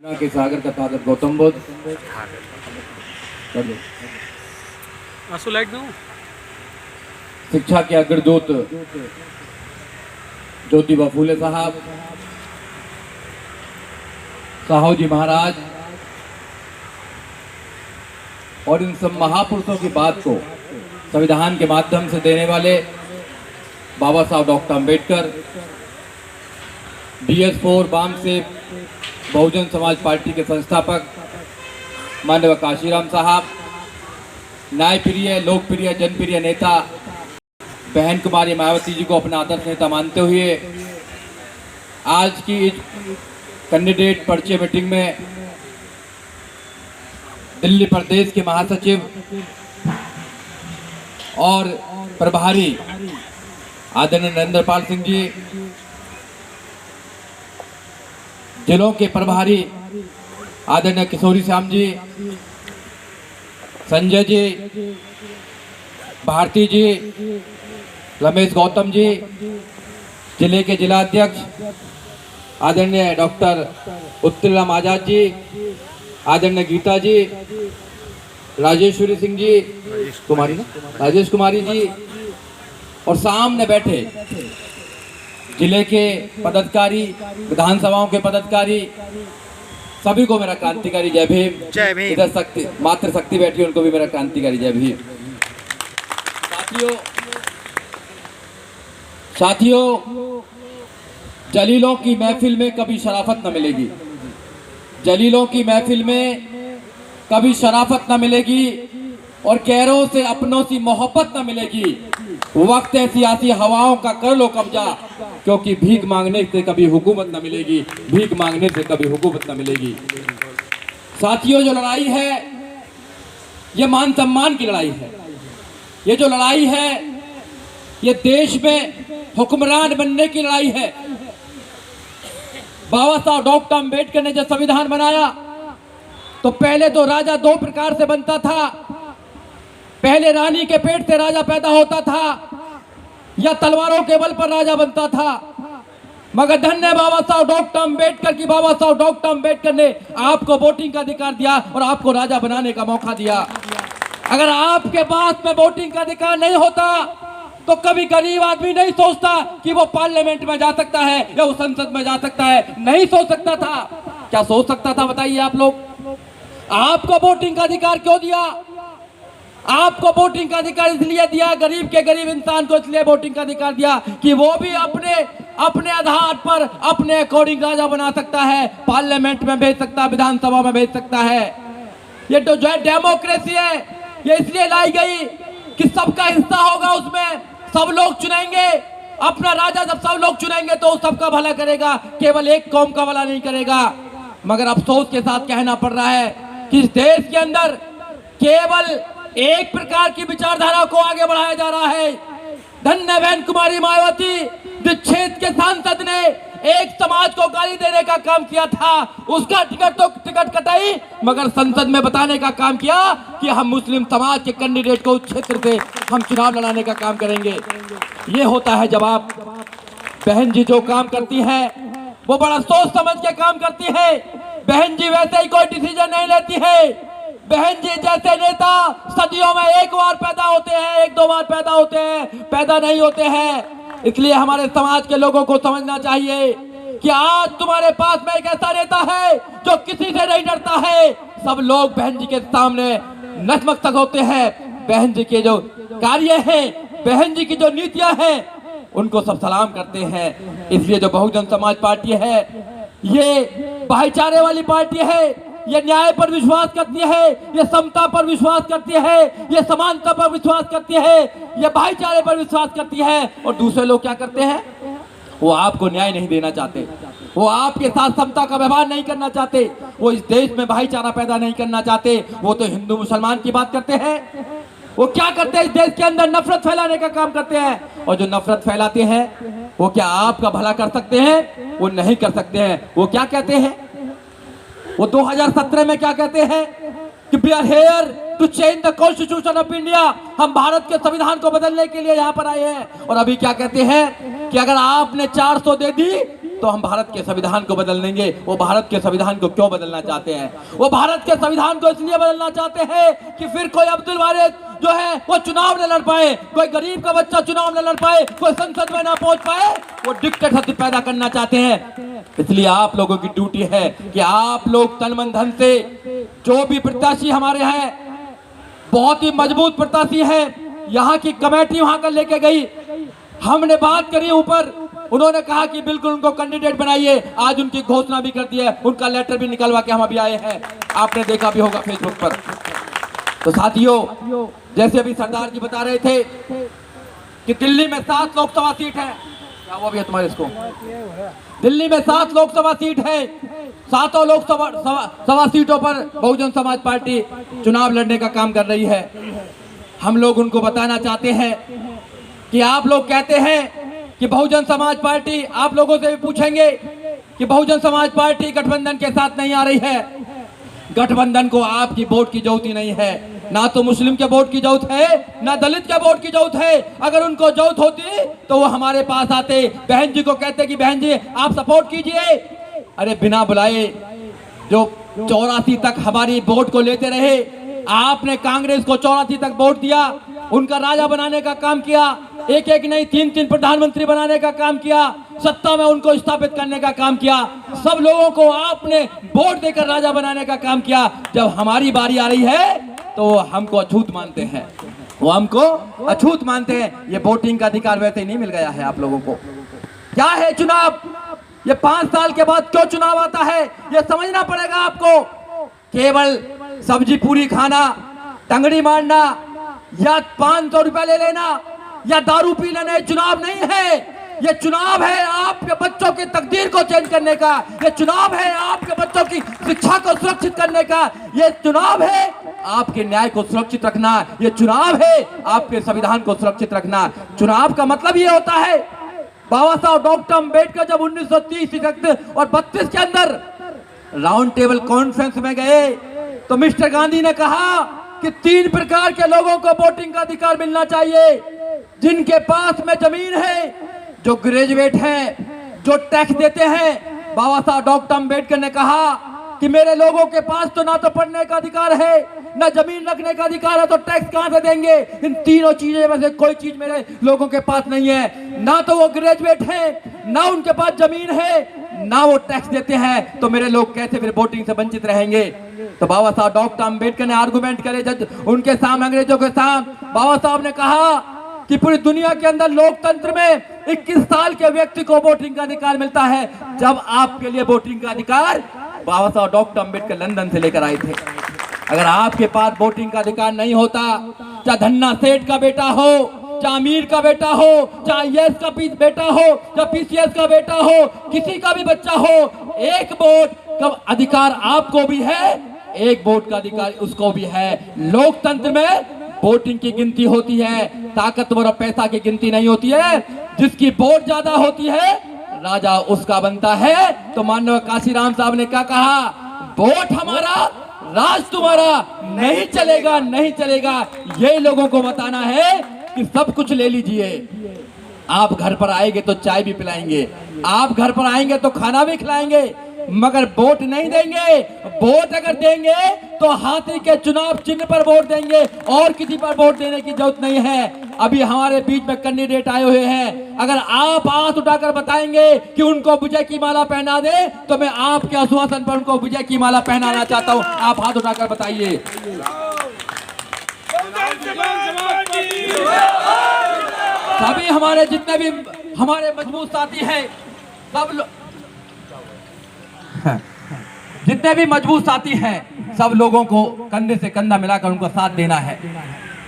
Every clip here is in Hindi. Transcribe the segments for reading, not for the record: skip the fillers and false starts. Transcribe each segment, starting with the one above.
के सागर का सागर गौतम बुद्ध कर दो। आंसू लाइट दो। शिक्षा के अग्रदूत ज्योतिबा फूले साहब, साहू जी महाराज और इन सब महापुरुषों की बात को संविधान के माध्यम से देने वाले बाबा साहब डॉक्टर अंबेडकर, BS4 बाम से बहुजन समाज पार्टी के संस्थापक माननीय काशीराम साहब, न्यायप्रिय, लोकप्रिय, जनप्रिय नेता बहन कुमारी मायावती जी को अपना आदर्श नेता मानते हुए आज की इस कैंडिडेट पर्चे मीटिंग में दिल्ली प्रदेश के महासचिव और प्रभारी आदरणीय नरेंद्र पाल सिंह जी, जिलों के प्रभारी आदरणीय किशोरी श्याम जी, संजय जी, भारती जी, रमेश गौतम जी, जिले के जिलाध्यक्ष आदरणीय डॉक्टर उत्तराम आजाद जी, आदरणीय गीता जी, राजेश्वरी सिंह जी, राजेश कुमारी जी और सामने बैठे जिले के पदाधिकारी, विधानसभाओं के पदाधिकारी, सभी को मेरा क्रांतिकारी जय भीम। जय भीम। इधर शक्ति मात्र शक्ति बैठी, उनको भी मेरा क्रांतिकारी जय भीम। साथियों, जलीलों की महफिल में कभी शराफत न मिलेगी, जलीलों की महफिल में कभी शराफत न मिलेगी और गैरों से अपनों से मोहब्बत न मिलेगी। वक्त है सियासी हवाओं का, कर लो कब्जा, क्योंकि भीख मांगने से कभी हुकूमत न मिलेगी, भीख मांगने से कभी हुकूमत न मिलेगी। साथियों, जो लड़ाई है ये मान सम्मान की लड़ाई है। ये जो लड़ाई है ये देश में हुक्मरान बनने की लड़ाई है। बाबा साहब डॉक्टर अंबेडकर ने जब संविधान बनाया तो पहले तो राजा दो प्रकार से बनता था। पहले रानी के पेट से राजा पैदा होता था या तलवारों के बल पर राजा बनता था। मगर धन्य बाबा साहब डॉक्टर अंबेडकर की, बाबा साहब डॉक्टर अंबेडकर ने आपको वोटिंग का अधिकार दिया और आपको राजा बनाने का मौका दिया। अगर आपके पास में वोटिंग का अधिकार नहीं होता तो कभी गरीब आदमी नहीं सोचता कि वो पार्लियामेंट में जा सकता है या वो संसद में जा सकता है, नहीं सोच सकता था। क्या सोच सकता था बताइए आप लोग? आपको वोटिंग का अधिकार क्यों दिया? आपको वोटिंग का अधिकार इसलिए दिया, गरीब के गरीब इंसान को इसलिए वोटिंग का अधिकार दिया कि वो भी अपने आधार पर अपने अकॉर्डिंग राजा बना सकता है, पार्लियामेंट में भेज सकता है, विधानसभा में भेज सकता है। ये तो जो है डेमोक्रेसी है, ये इसलिए लाई गई कि सबका हिस्सा होगा, उसमें सब लोग चुनेंगे अपना राजा। जब सब लोग चुनेंगे तो सबका भला करेगा, केवल एक कौम का भला नहीं करेगा। मगर अफसोस के साथ कहना पड़ रहा है कि इस देश के अंदर केवल एक प्रकार की विचारधारा को आगे बढ़ाया जा रहा है। धन्य बहन कुमारी मायावती जिस क्षेत्र के सांसद ने एक समाज को गाली देने का काम किया था, उसका टिकट कटाई, मगर संसद में बताने का काम किया कि हम मुस्लिम समाज के कैंडिडेट को उस क्षेत्र से हम चुनाव लड़ाने का काम करेंगे। ये होता है जब आप, बहन जी जो काम करती है वो बड़ा सोच समझ के काम करती है। बहन जी वैसे ही कोई डिसीजन नहीं लेती है। बहन जी जैसे नेता सदियों में एक बार पैदा होते हैं, एक दो बार पैदा होते हैं, पैदा नहीं होते हैं। इसलिए हमारे समाज के लोगों को समझना चाहिए कि आज तुम्हारे पास में एक ऐसा नेता है जो किसी से नहीं डरता है। सब लोग बहन जी के सामने नतमस्तक होते हैं। बहन जी के जो कार्य हैं, बहन जी की जो नीतियां हैं, उनको सब सलाम करते हैं। इसलिए जो बहुजन समाज पार्टी है ये भाईचारे वाली पार्टी है, ये न्याय पर विश्वास करती है, ये समता पर विश्वास करती है, ये समानता पर विश्वास करती है, ये भाईचारे पर विश्वास करती है। और दूसरे लोग क्या करते हैं? वो आपको न्याय नहीं देना चाहते, वो आपके साथ समता का व्यवहार नहीं करना चाहते, वो इस देश में भाईचारा पैदा नहीं करना चाहते। वो तो हिंदू मुसलमान की बात करते हैं। वो क्या करते हैं? इस देश के अंदर नफरत फैलाने का काम करते हैं। और जो नफरत फैलाते हैं वो क्या आपका भला कर सकते हैं? वो नहीं कर सकते हैं। वो क्या कहते हैं? वो 2017 में क्या कहते हैं कि we are here to change the constitution of India. हम भारत के संविधान को बदलने के लिए यहाँ पर आए हैं। और अभी क्या कहते हैं कि अगर आपने 400 दे दी तो हम भारत के संविधान को बदल देंगे। वो भारत के संविधान को क्यों बदलना चाहते हैं? वो भारत के संविधान को इसलिए बदलना चाहते हैं कि फिर कोई अब्दुल वारिस जो है वो चुनाव न लड़ पाए, कोई गरीब का बच्चा चुनाव न लड़ पाए, कोई संसद में ना पहुंच पाए। वो डिक्टेटरशिप पैदा करना चाहते हैं। इसलिए आप लोगों की ड्यूटी है कि आप लोग तन मन धन से जो भी प्रत्याशी हमारे हैं, बहुत ही मजबूत प्रत्याशी है, यहाँ की कमेटी वहां कर लेके गई, हमने बात करी ऊपर, उन्होंने कहा कि बिल्कुल उनको कैंडिडेट बनाइए। आज उनकी घोषणा भी कर दी है, उनका लेटर भी निकलवा के हम अभी आए हैं, आपने देखा भी होगा फेसबुक पर। तो साथियों, जैसे अभी सरदार जी बता रहे थे कि दिल्ली में 7 लोकसभा सीट है, क्या हुआ भैया तुम्हारे इसको? दिल्ली में 7 लोकसभा सीट है, 7 लोकसभा सीटों पर बहुजन समाज पार्टी चुनाव लड़ने का काम कर रही है। हम लोग उनको बताना चाहते हैं कि आप लोग कहते हैं कि बहुजन समाज पार्टी, आप लोगों से भी पूछेंगे कि बहुजन समाज पार्टी गठबंधन के साथ नहीं आ रही है। गठबंधन को आपकी वोट की जरूरत ही नहीं है, ना तो मुस्लिम के वोट की जरूरत है, ना दलित के वोट की जरूरत है। अगर उनको जरूरत होती तो वो हमारे पास आते, बहन जी को कहते कि बहन जी आप सपोर्ट कीजिए। अरे बिना बुलाए जो 84 तक हमारी वोट को लेते रहे, आपने कांग्रेस को 84 तक वोट दिया, उनका राजा बनाने का काम किया, एक एक नहीं 3-3 प्रधानमंत्री बनाने का काम किया, सत्ता में उनको स्थापित करने का काम किया, सब लोगों को आपने वोट देकर राजा बनाने का काम किया। जब हमारी बारी आ रही है तो वो हमको अछूत मानते हैं, वो हमको अछूत मानते हैं। ये वोटिंग का अधिकार वैसे ही नहीं मिल गया है आप लोगों को। क्या है चुनाव? ये 5 साल के बाद क्यों चुनाव आता है ये समझना पड़ेगा आपको। केवल सब्जी पूरी खाना, टंगड़ी मारना या 500 रुपए ले लेना या दारू पी लेना चुनाव नहीं है। ये चुनाव है आपके बच्चों की तकदीर को चेंज करने का, ये चुनाव है आपके बच्चों की शिक्षा को सुरक्षित करने का, ये चुनाव है आपके न्याय को सुरक्षित रखना, ये चुनाव है आपके संविधान को सुरक्षित रखना। चुनाव का मतलब ये होता है, बाबा साहब डॉक्टर अम्बेडकर जब 1930 और 32 के अंदर राउंड टेबल कॉन्फ्रेंस में गए तो मिस्टर गांधी ने कहा कि 3 प्रकार के लोगों को वोटिंग का अधिकार मिलना चाहिए। जिनके पास में जमीन है, जो ग्रेजुएट हैं, जो टैक्स देते हैं। बाबा साहब डॉक्टर अम्बेडकर ने कहा कि मेरे लोगों के पास तो ना तो पढ़ने का अधिकार है, ना जमीन रखने का अधिकार है, तो टैक्स कहां से देंगे? इन तीनों चीजें में से कोई चीज मेरे लोगों के पास नहीं है। ना तो वो ग्रेजुएट हैं, ना उनके पास जमीन है, ना वो टैक्स देते हैं, तो मेरे लोग कैसे फिर वोटिंग से वंचित रहेंगे? तो बाबा साहब डॉक्टर अम्बेडकर ने आर्गुमेंट करे जब उनके सामने, अंग्रेजों के सामने, बाबा साहब ने कहा कि पूरी दुनिया के अंदर लोकतंत्र में 21 साल के व्यक्ति को वोटिंग का अधिकार मिलता है। जब आपके लिए वोटिंग का अधिकार बाबा साहब डॉक्टर अम्बेडकर लंदन से लेकर आए थे। अगर आपके पास वोटिंग का अधिकार नहीं होता, चाहे धन्ना सेठ का बेटा हो, चाहे अमीर का बेटा हो, चाहे आईएएस का बेटा हो, चाहे पीसीएस का बेटा हो, किसी का भी बच्चा हो, एक वोट का अधिकार आपको भी है, एक वोट का अधिकार उसको भी है। लोकतंत्र में वोटिंग की गिनती होती है, ताकतवर और पैसा की गिनती नहीं होती है। जिसकी वोट ज्यादा होती है राजा उसका बनता है। तो माननीय काशीराम साहब ने क्या कहा? वोट हमारा, राज तुम्हारा, नहीं चलेगा, नहीं चलेगा। ये लोगों को बताना है कि सब कुछ ले लीजिए। आप घर पर आएंगे तो चाय भी पिलाएंगे, आप घर पर आएंगे तो खाना भी खिलाएंगे, मगर वोट नहीं देंगे। वोट अगर देंगे तो हाथी के चुनाव चिन्ह पर वोट देंगे, और किसी पर वोट देने की जरूरत नहीं है। अभी हमारे बीच में कैंडिडेट आए हुए हैं, अगर आप हाथ उठाकर बताएंगे कि उनको विजय की माला पहना दे तो मैं आपके आश्वासन पर उनको विजय की माला पहनाना चाहता हूं। आप हाथ उठाकर बताइए। सभी हमारे जितने भी हमारे मजबूत साथी हैं, सब जितने भी मजबूत साथी हैं, सब लोगों को कंधे से कंधा मिलाकर उनको साथ देना है।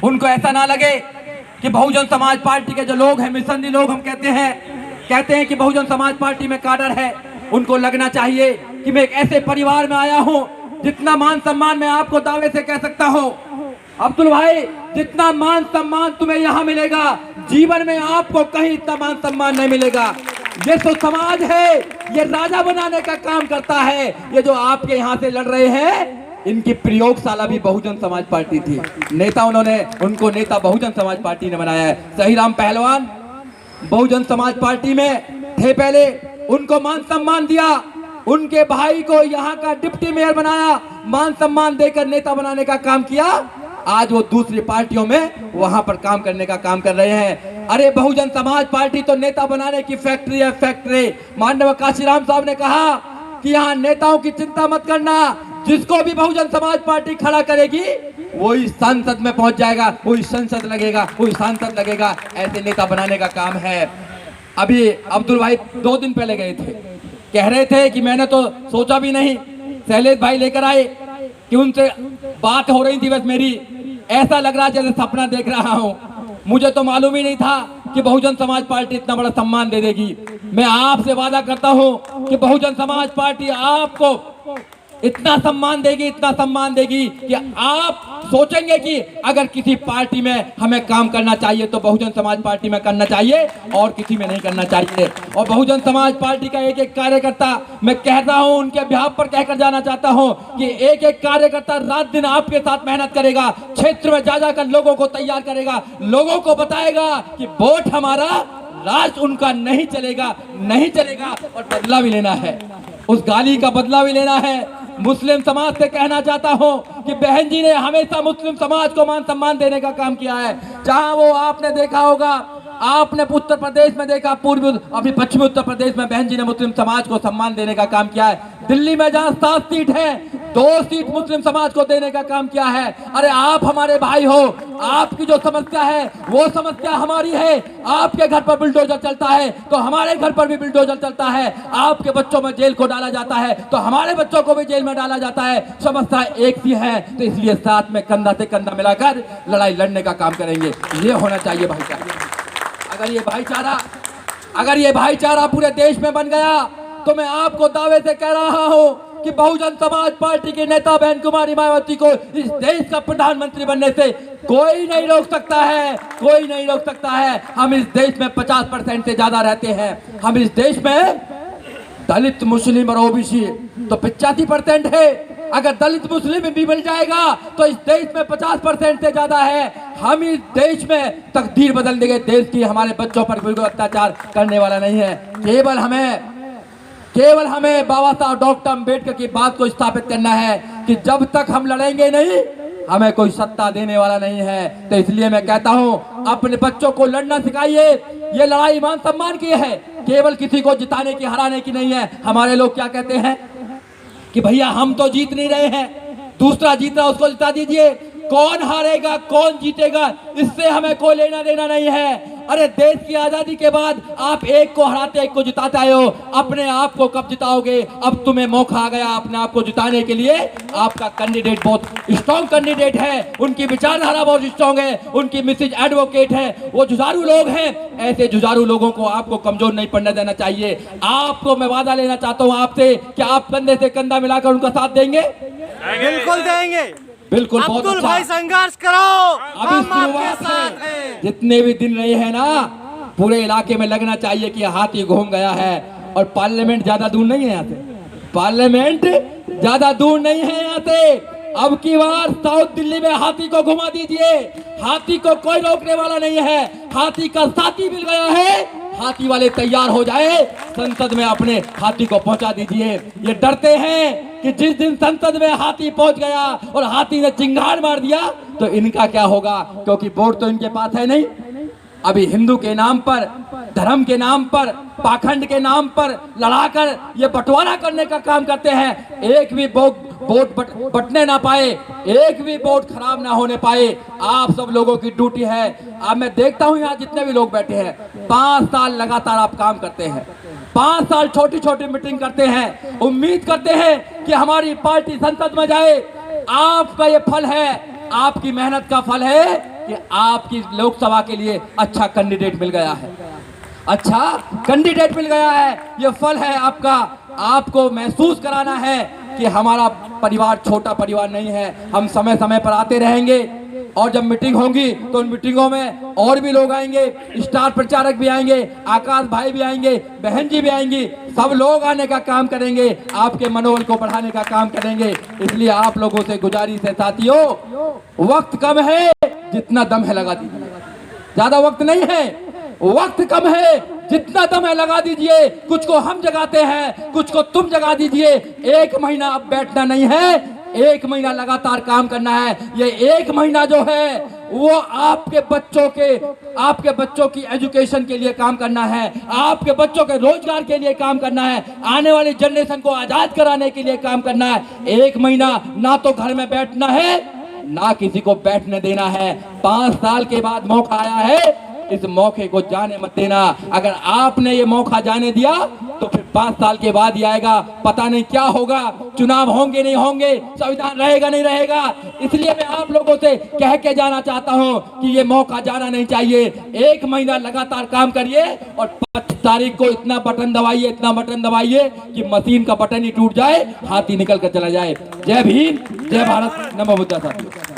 उनको ऐसा ना लगे कि बहुजन समाज पार्टी के जो लोग हैं, मिशनरी लोग हम कहते हैं कि बहुजन समाज पार्टी में काडर है। उनको लगना चाहिए कि मैं एक ऐसे परिवार में आया हूं जितना मान सम्मान मैं आपको दावे से कह सकता हूं। अब्दुल भाई, जितना मान सम्मान तुम्हें यहाँ मिलेगा, जीवन में आपको कहीं इतना मान सम्मान नहीं मिलेगा। ये तो समाज है, ये राजा बनाने का काम करता है। ये जो आपके यहाँ से लड़ रहे हैं, इनकी प्रयोगशाला भी बहुजन समाज पार्टी थी। नेता उनको नेता बहुजन समाज पार्टी ने बनाया है। सहीराम पहलवान बहुजन समाज पार्टी में थे पहले, उनको मान सम्मान दिया, उनके भाई को यहाँ का डिप्टी मेयर बनाया, मान सम्मान देकर नेता बनाने का काम किया। आज वो दूसरी पार्टियों में वहां पर काम करने का काम कर रहे हैं। अरे बहुजन समाज पार्टी तो नेता बनाने की फैक्ट्री है, फैक्ट्री। माननीय काशीराम साहब ने कहा कि यहाँ नेताओं की चिंता मत करना, जिसको भी बहुजन समाज पार्टी खड़ा करेगी वही संसद में पहुंच जाएगा, वही संसद लगेगा, वही सांसद लगेगा। ऐसे नेता बनाने का काम है। अभी अब्दुल भाई 2 दिन पहले गए थे, कह रहे थे कि मैंने तो सोचा भी नहीं, शैलेश भाई लेकर आए कि उनसे बात हो रही थी, बस मेरी ऐसा लग रहा जैसे सपना देख रहा हूं। मुझे तो मालूम ही नहीं था कि बहुजन समाज पार्टी इतना बड़ा सम्मान दे देगी। मैं आपसे वादा करता हूं कि बहुजन समाज पार्टी आपको इतना सम्मान देगी, इतना सम्मान देगी कि आप सोचेंगे कि अगर किसी पार्टी में हमें काम करना चाहिए तो बहुजन समाज पार्टी में करना चाहिए और किसी में नहीं करना चाहिए। और बहुजन समाज पार्टी का एक एक कार्यकर्ता, मैं कहता हूं, उनके बिहाफ पर कहकर जाना चाहता हूं कि एक एक कार्यकर्ता रात दिन आपके साथ मेहनत करेगा, क्षेत्र में जा जाकर लोगों को तैयार करेगा, लोगों को बताएगा कि वोट हमारा, राज उनका नहीं चलेगा, नहीं चलेगा। और बदला भी लेना है, उस गाली का बदला भी लेना है। मुस्लिम समाज से कहना चाहता हूं कि बहन जी ने हमेशा मुस्लिम समाज को मान सम्मान देने का काम किया है। जहां वो आपने देखा होगा, आपने उत्तर प्रदेश में देखा, पूर्वी अभी पश्चिमी उत्तर प्रदेश में बहन जी ने मुस्लिम समाज को सम्मान देने का काम किया है। दिल्ली में जहां 7 सीट है, 2 सीट मुस्लिम समाज को देने का काम किया है। अरे आप हमारे भाई हो, आपकी जो समस्या है वो समस्या हमारी है। आपके घर पर बुलडोजर चलता है तो हमारे घर पर भी बुलडोजर चलता है। आपके बच्चों में जेल को डाला जाता है तो हमारे बच्चों को भी जेल में डाला जाता है। समस्या एक सी है, तो इसलिए साथ में कंधा से कंधा मिलाकर लड़ाई लड़ने का काम करेंगे। ये होना चाहिए भाईचारा। अगर ये भाईचारा पूरे देश में बन गया तो मैं आपको दावे से कह रहा हूं कि बहुजन समाज पार्टी के नेता बहन कुमारी मायावती को इस देश का प्रधानमंत्री बनने से कोई नहीं रोक सकता है, कोई नहीं रोक सकता है। हम इस देश में 50% से ज्यादा रहते हैं। हम इस देश में दलित, मुस्लिम और ओबीसी तो 85% है। अगर दलित मुस्लिम भी मिल जाएगा तो इस देश में 50% से ज्यादा है। हम इस देश में तकदीर बदल देंगे देश की। हमारे बच्चों पर कोई अत्याचार करने वाला नहीं है। केवल हमें बाबा साहब डॉक्टर अम्बेडकर की बात को स्थापित करना है कि जब तक हम लड़ेंगे नहीं, हमें कोई सत्ता देने वाला नहीं है। तो इसलिए मैं कहता हूं, अपने बच्चों को लड़ना सिखाइए। ये लड़ाई मान सम्मान की है, केवल किसी को जिताने की, हराने की नहीं है। हमारे लोग क्या कहते हैं कि भैया हम तो जीत नहीं रहे हैं, दूसरा जीत रहा उसको जिता दीजिए। कौन हारेगा कौन जीतेगा इससे हमें कोई लेना देना नहीं है। अरे देश की आजादी के बाद आप एक को हराते एक को जिताते आए हो, अपने आप को कब जिताओगे? अब तुम्हें मौका आ गया अपने आप को जिताने के लिए। आपका कैंडिडेट बहुत स्ट्रॉन्ग कैंडिडेट है, उनकी विचारधारा बहुत स्ट्रॉन्ग है, उनकी मिसेज एडवोकेट है, वो जुझारू लोग हैं। ऐसे जुझारू लोगों को आपको कमजोर नहीं पड़ने देना चाहिए। आपको मैं वादा लेना चाहता हूँ आपसे कि आप कंधे से कंधा मिलाकर उनका साथ देंगे। बिल्कुल देंगे, बिल्कुल। बहुत अब्दुल अच्छा। भाई संघर्ष करो, अभी हम आपके शुरुआत साथ है। हैं। जितने भी दिन रहे हैं ना, पूरे इलाके में लगना चाहिए कि हाथी घूम गया है। और पार्लियामेंट ज्यादा दूर नहीं है यहाँ से, पार्लियामेंट ज्यादा दूर नहीं है यहाँ से। अब की बार साउथ दिल्ली में हाथी को घुमा दीजिए, हाथी को कोई रोकने वाला नहीं है। हाथी का साथी मिल गया है, हाथी वाले तैयार हो जाए, संसद में अपने हाथी को पहुंचा दीजिए। ये डरते हैं कि जिस दिन संसद में हाथी पहुंच गया और हाथी ने चिंगार मार दिया तो इनका क्या होगा, क्योंकि वोट तो इनके पास है नहीं। अभी हिंदू के नाम पर, धर्म के नाम पर, पाखंड के नाम पर लड़ाकर ये बंटवारा करने का काम करते हैं। एक भी वोट बटने ना पाए, एक भी वोट खराब ना होने पाए। आप सब लोगों की ड्यूटी है। अब मैं देखता हूँ यहाँ जितने भी लोग बैठे हैं, 5 साल लगातार आप काम करते हैं, 5 साल छोटी छोटी मीटिंग करते हैं, उम्मीद करते हैं कि हमारी पार्टी संसद में जाए। आपका ये फल है, आपकी मेहनत का फल है कि आपकी लोकसभा के लिए अच्छा कैंडिडेट मिल गया है, अच्छा कैंडिडेट मिल गया है। ये फल है आपका। आपको महसूस कराना है कि हमारा परिवार छोटा परिवार नहीं है। हम समय समय पर आते रहेंगे और जब मीटिंग होंगी तो उन मीटिंगों में और भी लोग आएंगे, स्टार प्रचारक भी आएंगे, आकाश भाई भी आएंगे, बहन जी भी आएंगी, सब लोग आने का काम करेंगे, आपके मनोबल को बढ़ाने का काम करेंगे। इसलिए आप लोगों से गुजारिश है साथियों, वक्त कम है, जितना दम है लगा दीजिए। ज्यादा वक्त नहीं है, वक्त कम है, जितना दम है लगा दीजिए, कुछ को हम जगाते हैं, कुछ को तुम जगा दीजिए। 1 महीना अब बैठना नहीं है, 1 महीना लगातार काम करना है। ये 1 महीना जो है वो आपके बच्चों की एजुकेशन के लिए काम करना है, आपके बच्चों के रोजगार के लिए काम करना है, आने वाली जनरेशन को आजाद कराने के लिए काम करना है। 1 महीना ना तो घर में बैठना है, ना किसी को बैठने देना है। 5 साल के बाद मौका आया है, इस मौके को जाने मत देना। अगर आपने ये मौका जाने दिया तो फिर 5 साल के बाद ही आएगा, पता नहीं क्या होगा, चुनाव होंगे नहीं होंगे, संविधान रहेगा नहीं रहेगा। इसलिए मैं आप लोगों से कह के जाना चाहता हूं कि ये मौका जाना नहीं चाहिए। 1 महीना लगातार काम करिए और 25 तारीख को इतना बटन दबाइए कि मशीन का बटन ही टूट जाए, हाथी निकल कर चला जाए। जय भीम, जय भारत, नमो बुद्धा साथियों।